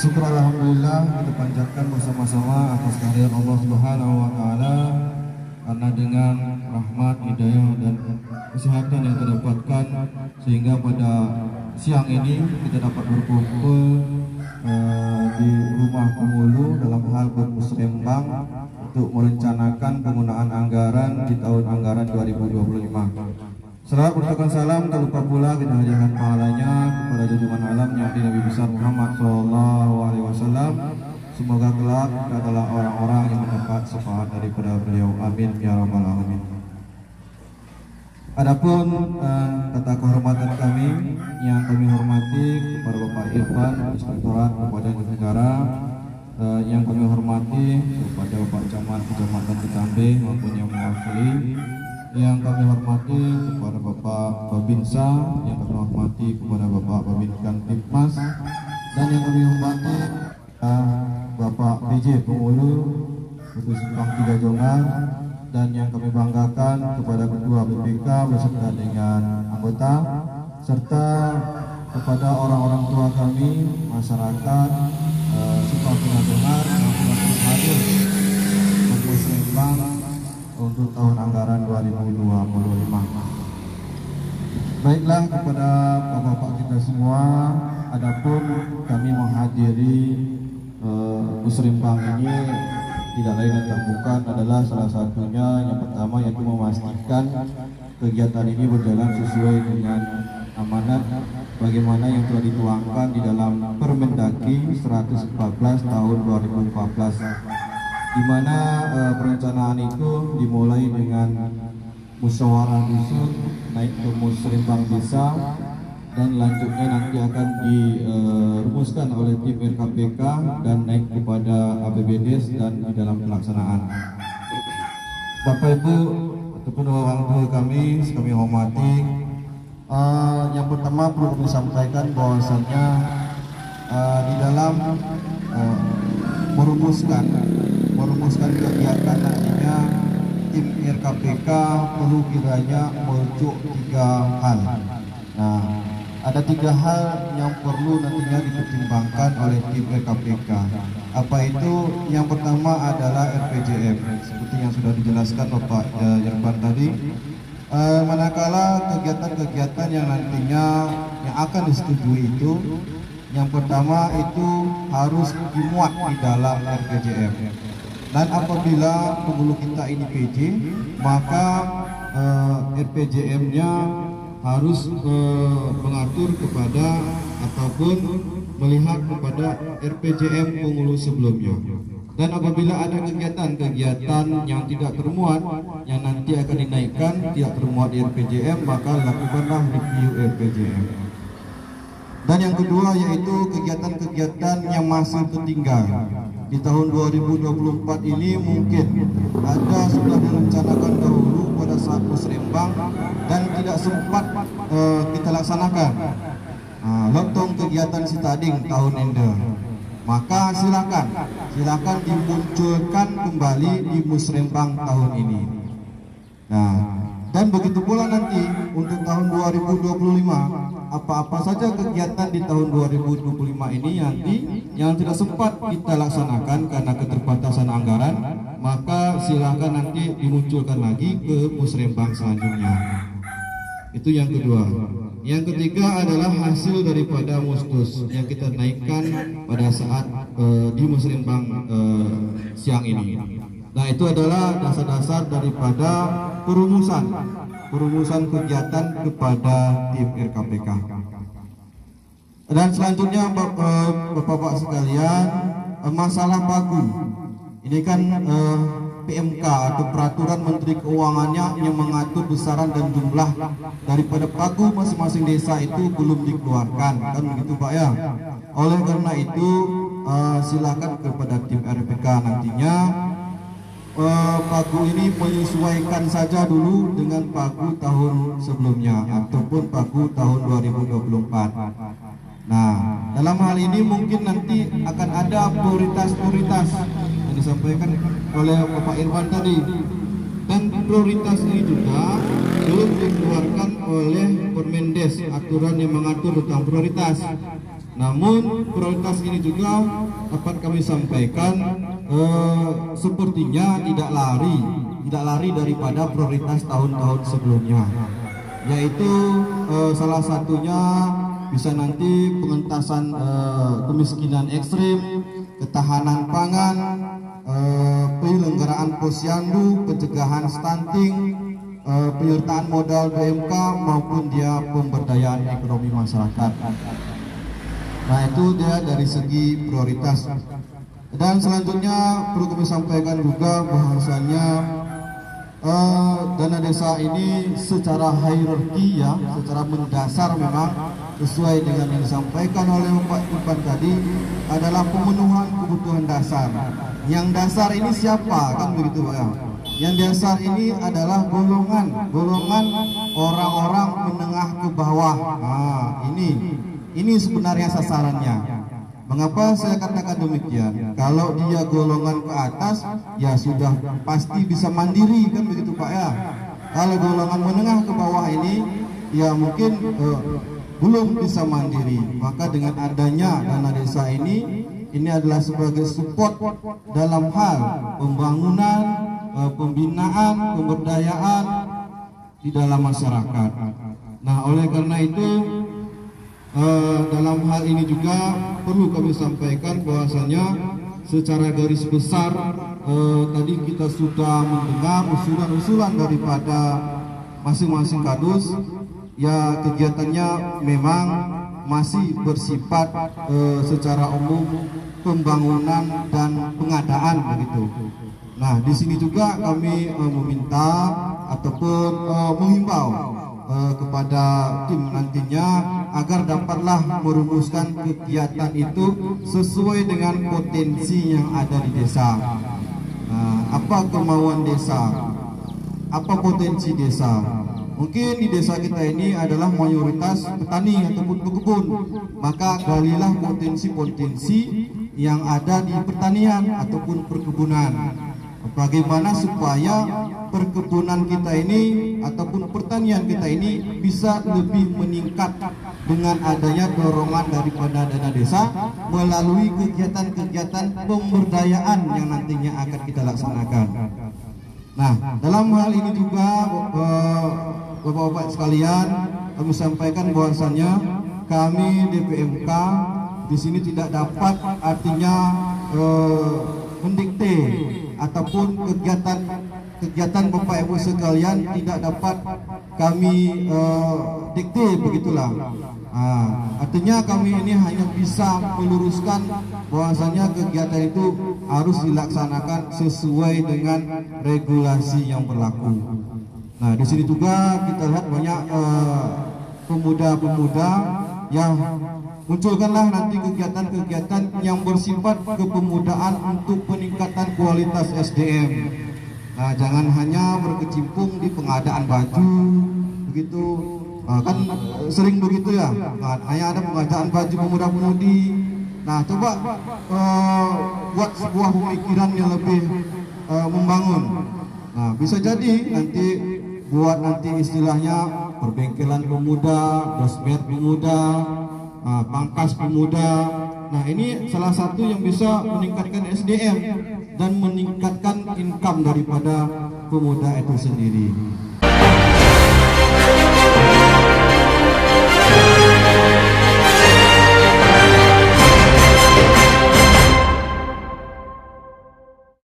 Syukur alhamdulillah kita panjatkan bersama-sama atas kehadiran Allah Subhanahu wa taala, karena dengan rahmat, hidayah dan kesehatan yang kita dapatkan sehingga pada siang ini kita dapat berkumpul di rumah Pemulu dalam hal bermusrembang untuk merencanakan penggunaan anggaran di tahun anggaran 2025. Selamat bertakan salam, tak lupa pula kita hadiahkan pahalanya kepada junjungan alam yang Nabi besar Muhammad SAW. Semoga kelak kita adalah orang-orang yang mendapat syafaat daripada beliau. Amin ya rabbal alamin. Adapun kata kehormatan kami yang kami hormati kepada Bapak Irfan, Inspektorat Badan Negara, yang kami hormati kepada Bapak Camat Kecamatan Ketambe maupun yang mewakili, yang kami hormati kepada Bapak Babinsa, yang kami hormati kepada Bapak Babinkan Tipmas, dan yang kami hormati Bapak PJ Pemulu Putus Simpang 3 Jongar, dan yang kami banggakan kepada Ketua BPK beserta dengan anggota, serta kepada orang-orang tua kami, masyarakat Simpang 3 Jongar yang telah hadir bermusrembang untuk tahun anggaran 2025. Baiklah, kepada bapak-bapak kita semua, adapun kami menghadiri musrembang ini tidak lain dan bukan adalah salah satunya yang pertama yaitu memastikan kegiatan ini berjalan sesuai dengan amanat bagaimana yang telah dituangkan di dalam Permendagri 114 tahun 2014, di mana perencanaan itu dimulai dengan musyawarah dusun, naik ke musrembang desa, dan lanjutnya nanti akan dirumuskan oleh tim RKPK dan naik kepada APBDes dan di dalam pelaksanaan. Bapak Ibu ataupun orang tua kami hormati, yang pertama perlu kami sampaikan bahwasanya di dalam merumuskan kegiatan nantinya tim RKPK perlu kiranya merujuk 3 hal. Nah, ada 3 hal yang perlu nantinya dipertimbangkan oleh tim RKPK. Apa itu? Yang pertama adalah RPJM, seperti yang sudah dijelaskan Bapak Irfan tadi. Manakala kegiatan-kegiatan yang nantinya yang akan disetujui itu, yang pertama itu harus dimuat di dalam RPJM. Dan apabila Pemulu kita ini PJ, maka RPJM-nya harus mengatur kepada ataupun melihat kepada RPJM Pemulu sebelumnya. Dan apabila ada kegiatan-kegiatan yang tidak termuat, yang nanti akan dinaikkan tidak termuat di RPJM, maka lakukanlah review RPJM. Dan yang kedua yaitu kegiatan-kegiatan yang masih tertinggal. Di tahun 2024 ini mungkin ada sudah direncanakan dahulu pada saat musrembang dan tidak sempat kita laksanakan. Lontong kegiatan Sitading tahun ende, maka silakan dimunculkan kembali di musrembang tahun ini. Nah, dan begitu pula nanti untuk tahun 2025, apa-apa saja kegiatan di tahun 2025 ini nanti yang tidak sempat kita laksanakan karena keterbatasan anggaran, maka silakan nanti dimunculkan lagi ke musrembang selanjutnya. Itu yang kedua. Yang ketiga adalah hasil daripada mustus yang kita naikkan pada saat di musrembang siang ini. Nah, itu adalah dasar-dasar daripada perumusan kegiatan kepada tim RKPK. Dan selanjutnya Bapak-bapak sekalian, masalah pagu. Ini kan PMK atau Peraturan Menteri Keuangannya yang mengatur besaran dan jumlah daripada pagu masing-masing desa itu belum dikeluarkan, kan begitu Pak ya. Oleh karena itu silakan kepada tim RKPK nantinya pagu ini menyesuaikan saja dulu dengan pagu tahun sebelumnya ataupun pagu tahun 2024. Nah, dalam hal ini mungkin nanti akan ada prioritas-prioritas yang disampaikan oleh Bapak Irfan tadi, dan prioritas ini juga belum dikeluarkan oleh Permendes, aturan yang mengatur tentang prioritas. Namun prioritas ini juga dapat kami sampaikan sepertinya tidak lari daripada prioritas tahun-tahun sebelumnya, yaitu salah satunya bisa nanti pengentasan kemiskinan ekstrim, ketahanan pangan, penyelenggaraan posyandu, pencegahan stunting, penyertaan modal BMK maupun dia pemberdayaan ekonomi masyarakat. Nah, itu dia dari segi prioritas. Dan selanjutnya perlu kami sampaikan juga bahwasannya dana desa ini secara hierarki ya, secara mendasar memang sesuai dengan yang disampaikan oleh Pak Ipan tadi adalah pemenuhan kebutuhan dasar. Yang dasar ini siapa, kan begitu Pak ya? Yang dasar ini adalah golongan orang-orang menengah ke bawah. Nah, ini sebenarnya sasarannya. Mengapa saya katakan demikian? Kalau dia golongan ke atas, ya sudah pasti bisa mandiri, kan begitu Pak ya. Kalau golongan menengah ke bawah ini, ya mungkin belum bisa mandiri. Maka dengan adanya dana desa ini adalah sebagai support dalam hal pembangunan, pembinaan, pemberdayaan di dalam masyarakat. Nah, oleh karena itu dalam hal ini juga perlu kami sampaikan bahwasanya secara garis besar tadi kita sudah mendengar usulan-usulan daripada masing-masing kadus. Ya, kegiatannya memang masih bersifat secara umum pembangunan dan pengadaan begitu. Nah, di sini juga kami meminta ataupun menghimbau kepada tim nantinya agar dapatlah merumuskan kegiatan itu sesuai dengan potensi yang ada di desa. Apa kemauan desa? Apa potensi desa? Mungkin di desa kita ini adalah mayoritas petani ataupun pekebun. Maka galilah potensi-potensi yang ada di pertanian ataupun perkebunan. Bagaimana supaya perkebunan kita ini ataupun pertanian kita ini bisa lebih meningkat dengan adanya dorongan daripada dana desa melalui kegiatan-kegiatan pemberdayaan yang nantinya akan kita laksanakan. Nah, dalam hal ini juga Bapak-bapak sekalian, kami sampaikan bahwasannya kami DPMK di sini tidak dapat artinya mendikte ataupun kegiatan Bapak Ibu sekalian tidak dapat kami dikte begitulah. Artinya kami ini hanya bisa meluruskan bahwasanya kegiatan itu harus dilaksanakan sesuai dengan regulasi yang berlaku. Nah, di sini juga kita lihat banyak pemuda-pemuda yang munculkanlah nanti kegiatan-kegiatan yang bersifat kepemudaan untuk peningkatan kualitas SDM. Nah, jangan hanya berkecimpung di pengadaan baju begitu, kan sering begitu ya. Nah, hanya ada pengadaan baju pemuda-pemudi. Nah, coba buat sebuah pemikiran yang lebih membangun. Nah, bisa jadi nanti buat nanti istilahnya perbengkelan pemuda, dosmed pemuda, pangkas pemuda. Nah, ini salah satu yang bisa meningkatkan SDM dan meningkatkan income daripada pemuda itu sendiri.